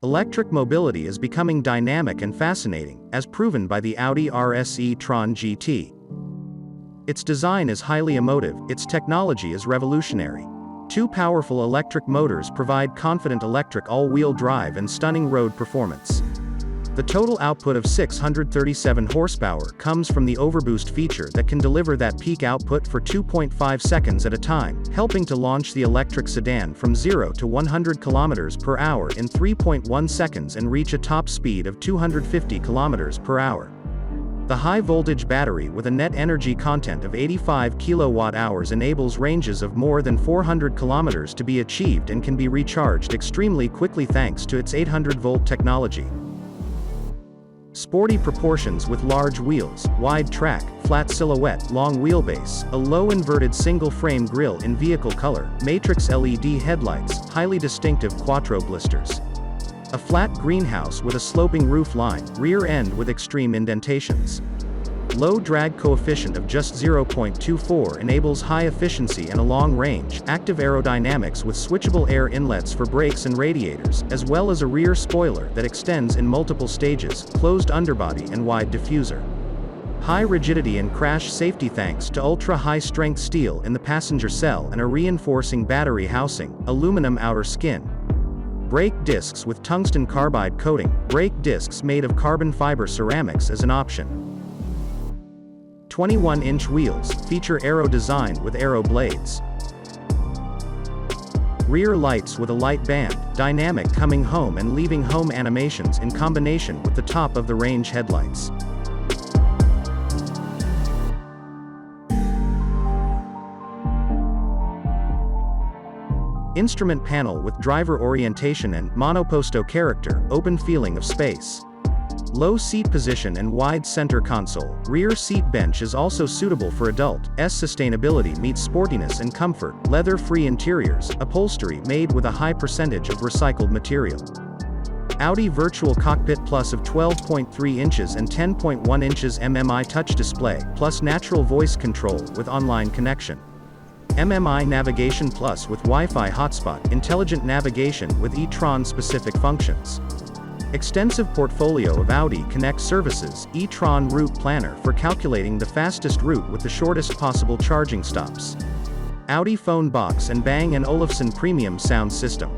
Electric mobility is becoming dynamic and fascinating, as proven by the Audi RS e-tron GT. Its design is highly emotive, its technology is revolutionary. Two powerful electric motors provide confident electric all-wheel drive and stunning road performance. The total output of 637 horsepower comes from the overboost feature that can deliver that peak output for 2.5 seconds at a time, helping to launch the electric sedan from 0 to 100 km per hour in 3.1 seconds and reach a top speed of 250 km per hour. The high-voltage battery with a net energy content of 85 kWh enables ranges of more than 400 km to be achieved and can be recharged extremely quickly thanks to its 800-volt technology. Sporty proportions with large wheels, wide track, flat silhouette, long wheelbase, a low inverted single-frame grille in vehicle color, matrix LED headlights, highly distinctive quattro blisters. A flat greenhouse with a sloping roof line, rear end with extreme indentations. Low drag coefficient of just 0.24 enables high efficiency and a long range, active aerodynamics with switchable air inlets for brakes and radiators, as well as a rear spoiler that extends in multiple stages, closed underbody and wide diffuser. High rigidity and crash safety thanks to ultra-high strength steel in the passenger cell and a reinforcing battery housing, aluminum outer skin. Brake discs with tungsten carbide coating, brake discs made of carbon fiber ceramics as an option. 21-inch wheels, feature aero design with aero blades. Rear lights with a light band, dynamic coming home and leaving home animations in combination with the top of the range headlights. Instrument panel with driver orientation and monoposto character, open feeling of space. Low seat position and wide center console. Rear seat bench is also suitable for adult. Sustainability meets sportiness and comfort. Leather-free interiors, upholstery made with a high percentage of recycled material. Audi Virtual Cockpit Plus of 12.3 inches and 10.1 inches MMI touch display, plus natural voice control with online connection. MMI Navigation Plus with Wi-Fi hotspot, intelligent navigation with e-tron specific functions. Extensive portfolio of Audi Connect services, e-tron route planner for calculating the fastest route with the shortest possible charging stops. Audi phone box and Bang & Olufsen premium sound system.